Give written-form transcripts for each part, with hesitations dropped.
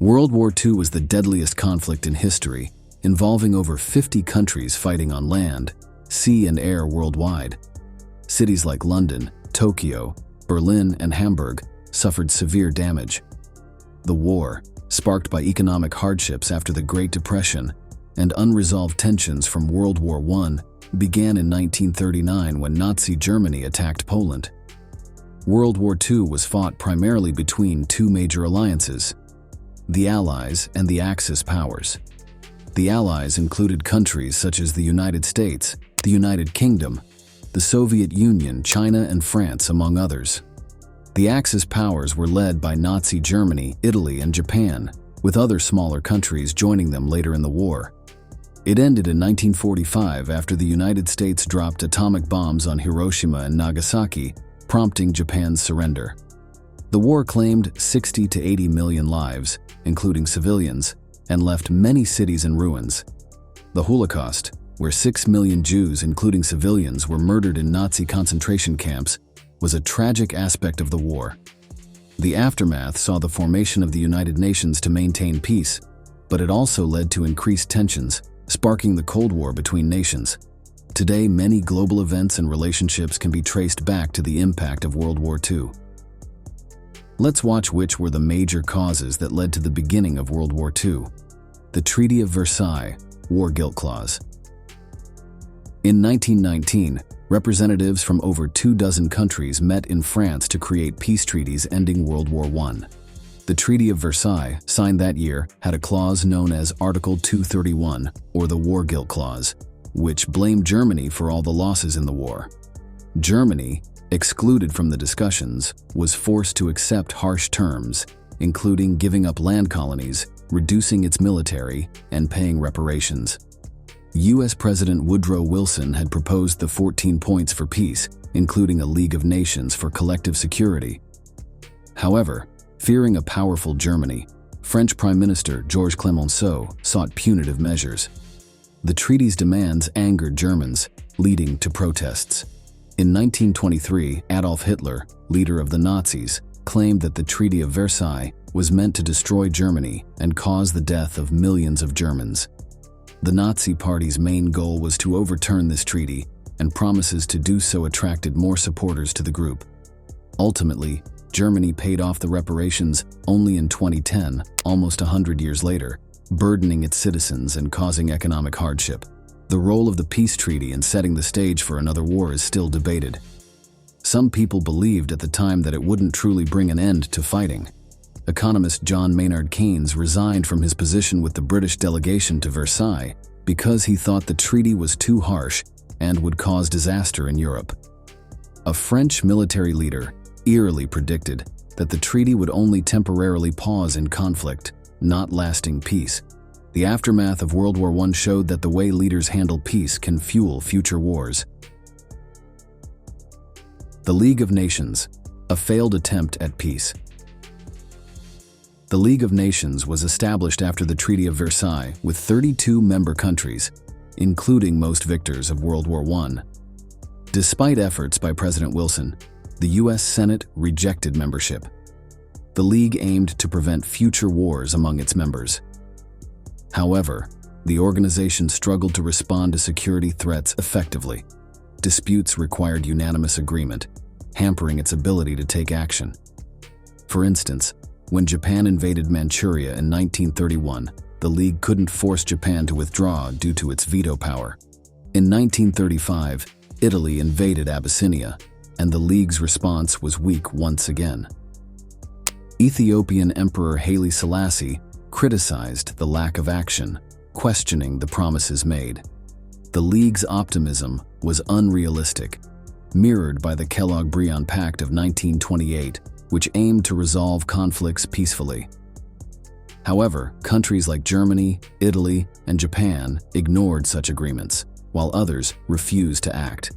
World War II was the deadliest conflict in history, involving over 50 countries fighting on land, sea, and air worldwide. Cities like London, Tokyo, Berlin, and Hamburg suffered severe damage. The war, sparked by economic hardships after the Great Depression and unresolved tensions from World War I, began in 1939 when Nazi Germany attacked Poland. World War II was fought primarily between two major alliances, the Allies and the Axis powers. The Allies included countries such as the United States, the United Kingdom, the Soviet Union, China, and France, among others. The Axis powers were led by Nazi Germany, Italy, and Japan, with other smaller countries joining them later in the war. It ended in 1945 after the United States dropped atomic bombs on Hiroshima and Nagasaki, prompting Japan's surrender. The war claimed 60 to 80 million lives, including civilians, and left many cities in ruins. The Holocaust, where 6 million Jews, including civilians, were murdered in Nazi concentration camps, was a tragic aspect of the war. The aftermath saw the formation of the United Nations to maintain peace, but it also led to increased tensions, sparking the Cold War between nations. Today, many global events and relationships can be traced back to the impact of World War II. Let's watch which were the major causes that led to the beginning of World War II. The Treaty of Versailles, War Guilt Clause. In 1919, representatives from over 24 countries met in France to create peace treaties ending World War I. The Treaty of Versailles, signed that year, had a clause known as Article 231, or the War Guilt Clause, which blamed Germany for all the losses in the war. Germany, excluded from the discussions, was forced to accept harsh terms, including giving up land colonies, reducing its military, and paying reparations. U.S. President Woodrow Wilson had proposed the 14 points for peace, including a League of Nations for collective security. However, fearing a powerful Germany, French Prime Minister Georges Clemenceau sought punitive measures. The treaty's demands angered Germans, leading to protests. In 1923, Adolf Hitler, leader of the Nazis, claimed that the Treaty of Versailles was meant to destroy Germany and cause the death of millions of Germans. The Nazi Party's main goal was to overturn this treaty, and promises to do so attracted more supporters to the group. Ultimately, Germany paid off the reparations only in 2010, almost 100 years later, burdening its citizens and causing economic hardship. The role of the peace treaty in setting the stage for another war is still debated. Some people believed at the time that it wouldn't truly bring an end to fighting. Economist John Maynard Keynes resigned from his position with the British delegation to Versailles because he thought the treaty was too harsh and would cause disaster in Europe. A French military leader eerily predicted that the treaty would only temporarily pause in conflict, not lasting peace. The aftermath of World War I showed that the way leaders handle peace can fuel future wars. The League of Nations, a failed attempt at peace. The League of Nations was established after the Treaty of Versailles with 32 member countries, including most victors of World War I. Despite efforts by President Wilson, the U.S. Senate rejected membership. The League aimed to prevent future wars among its members. However, the organization struggled to respond to security threats effectively. Disputes required unanimous agreement, hampering its ability to take action. For instance, when Japan invaded Manchuria in 1931, the League couldn't force Japan to withdraw due to its veto power. In 1935, Italy invaded Abyssinia, and the League's response was weak once again. Ethiopian Emperor Haile Selassie criticized the lack of action, questioning the promises made. The League's optimism was unrealistic, mirrored by the Kellogg-Briand Pact of 1928, which aimed to resolve conflicts peacefully. However, countries like Germany, Italy, and Japan ignored such agreements, while others refused to act.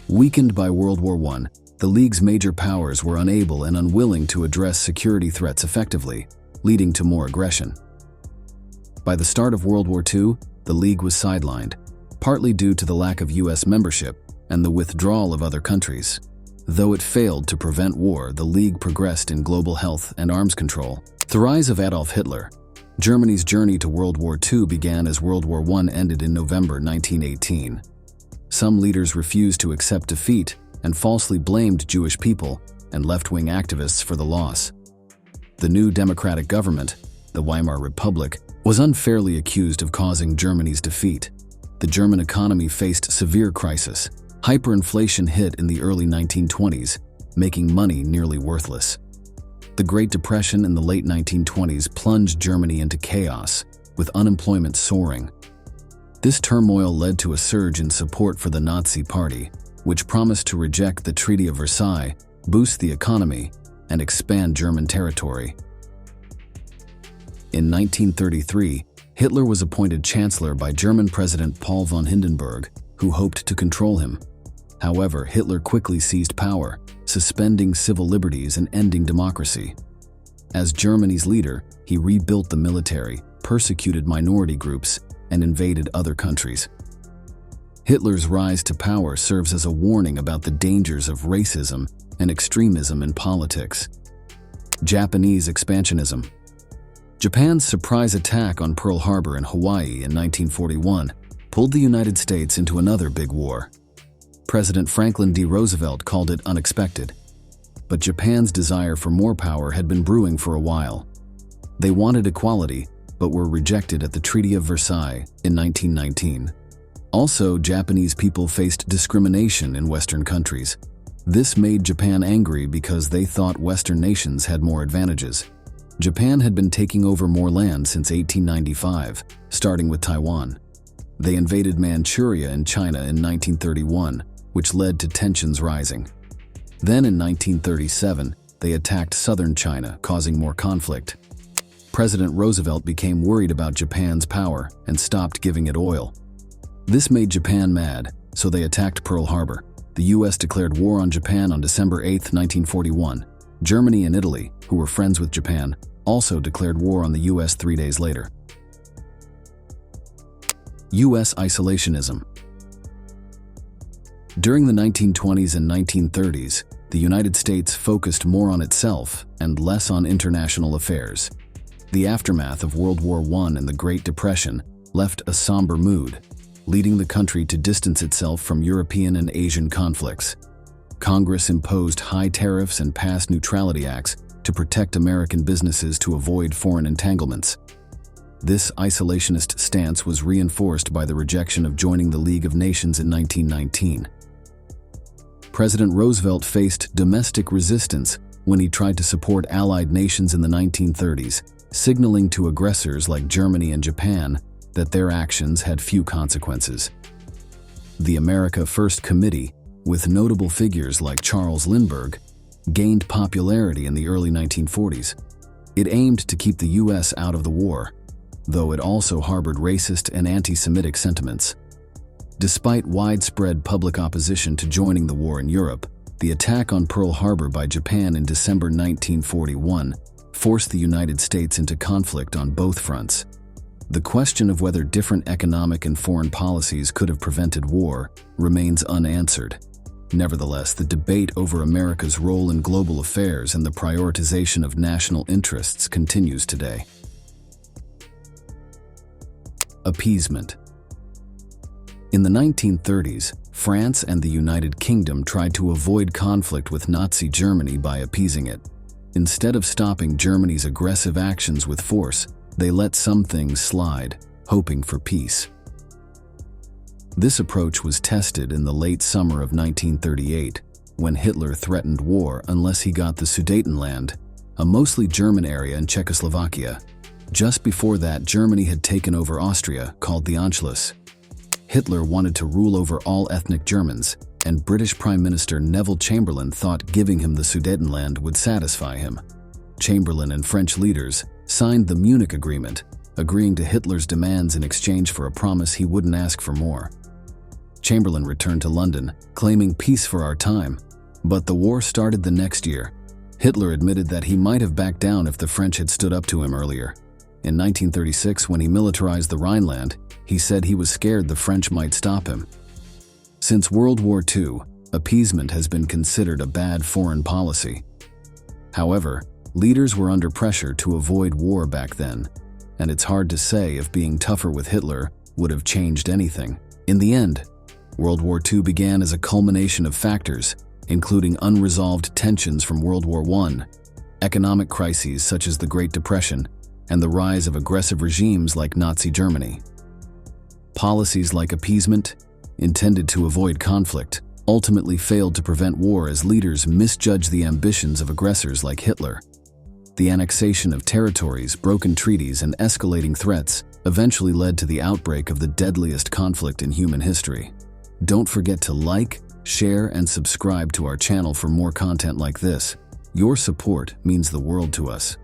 Weakened by World War I, the League's major powers were unable and unwilling to address security threats effectively, leading to more aggression. By the start of World War II, the League was sidelined, partly due to the lack of U.S. membership and the withdrawal of other countries. Though it failed to prevent war, the League progressed in global health and arms control, The rise of Adolf Hitler. Germany's journey to World War II began as World War I ended in November 1918. Some leaders refused to accept defeat and falsely blamed Jewish people and left-wing activists for the loss. The new democratic government, the Weimar Republic, was unfairly accused of causing Germany's defeat. The German economy faced severe crisis. Hyperinflation hit in the early 1920s, making money nearly worthless. The Great Depression in the late 1920s plunged Germany into chaos, with unemployment soaring. This turmoil led to a surge in support for the Nazi Party, which promised to reject the Treaty of Versailles, boost the economy, and expand German territory. In 1933, Hitler was appointed Chancellor by German President Paul von Hindenburg, who hoped to control him. However, Hitler quickly seized power, suspending civil liberties and ending democracy. As Germany's leader, he rebuilt the military, persecuted minority groups, and invaded other countries. Hitler's rise to power serves as a warning about the dangers of racism and extremism in politics. Japanese expansionism. Japan's surprise attack on Pearl Harbor in Hawaii in 1941 pulled the United States into another big war. President Franklin D. Roosevelt called it unexpected. But Japan's desire for more power had been brewing for a while. They wanted equality, but were rejected at the Treaty of Versailles in 1919. Also, Japanese people faced discrimination in Western countries. This made Japan angry because they thought Western nations had more advantages. Japan had been taking over more land since 1895, starting with Taiwan. They invaded Manchuria in China in 1931, which led to tensions rising. Then in 1937, they attacked southern China, causing more conflict. President Roosevelt became worried about Japan's power and stopped giving it oil. This made Japan mad, so they attacked Pearl Harbor. The U.S. declared war on Japan on December 8, 1941. Germany and Italy, who were friends with Japan, also declared war on the U.S. 3 days later. U.S. isolationism. During the 1920s and 1930s, the United States focused more on itself and less on international affairs. The aftermath of World War I and the Great Depression left a somber mood, leading the country to distance itself from European and Asian conflicts. Congress imposed high tariffs and passed neutrality acts to protect American businesses to avoid foreign entanglements. This isolationist stance was reinforced by the rejection of joining the League of Nations in 1919. President Roosevelt faced domestic resistance when he tried to support Allied nations in the 1930s, signaling to aggressors like Germany and Japan that their actions had few consequences. The America First Committee, with notable figures like Charles Lindbergh, gained popularity in the early 1940s. It aimed to keep the U.S. out of the war, though it also harbored racist and anti-Semitic sentiments. Despite widespread public opposition to joining the war in Europe, the attack on Pearl Harbor by Japan in December 1941 forced the United States into conflict on both fronts. The question of whether different economic and foreign policies could have prevented war remains unanswered. Nevertheless, the debate over America's role in global affairs and the prioritization of national interests continues today. Appeasement. In the 1930s, France and the United Kingdom tried to avoid conflict with Nazi Germany by appeasing it. Instead of stopping Germany's aggressive actions with force, they let some things slide, hoping for peace. This approach was tested in the late summer of 1938, when Hitler threatened war unless he got the Sudetenland, a mostly German area in Czechoslovakia. Just before that, Germany had taken over Austria, called the Anschluss. Hitler wanted to rule over all ethnic Germans, and British Prime Minister Neville Chamberlain thought giving him the Sudetenland would satisfy him. Chamberlain and French leaders signed the Munich Agreement, agreeing to Hitler's demands in exchange for a promise he wouldn't ask for more. Chamberlain returned to London, claiming peace for our time, but the war started the next year. Hitler admitted that he might have backed down if the French had stood up to him earlier. In 1936, when he militarized the Rhineland, he said he was scared the French might stop him. Since World War II, appeasement has been considered a bad foreign policy. However, Leaders were under pressure to avoid war back then, and it's hard to say if being tougher with Hitler would have changed anything. In the end, World War II began as a culmination of factors, including unresolved tensions from World War I, economic crises such as the Great Depression, and the rise of aggressive regimes like Nazi Germany. Policies like appeasement, intended to avoid conflict, ultimately failed to prevent war as leaders misjudged the ambitions of aggressors like Hitler. The annexation of territories, broken treaties, and escalating threats eventually led to the outbreak of the deadliest conflict in human history. Don't forget to like, share, and subscribe to our channel for more content like this. Your support means the world to us.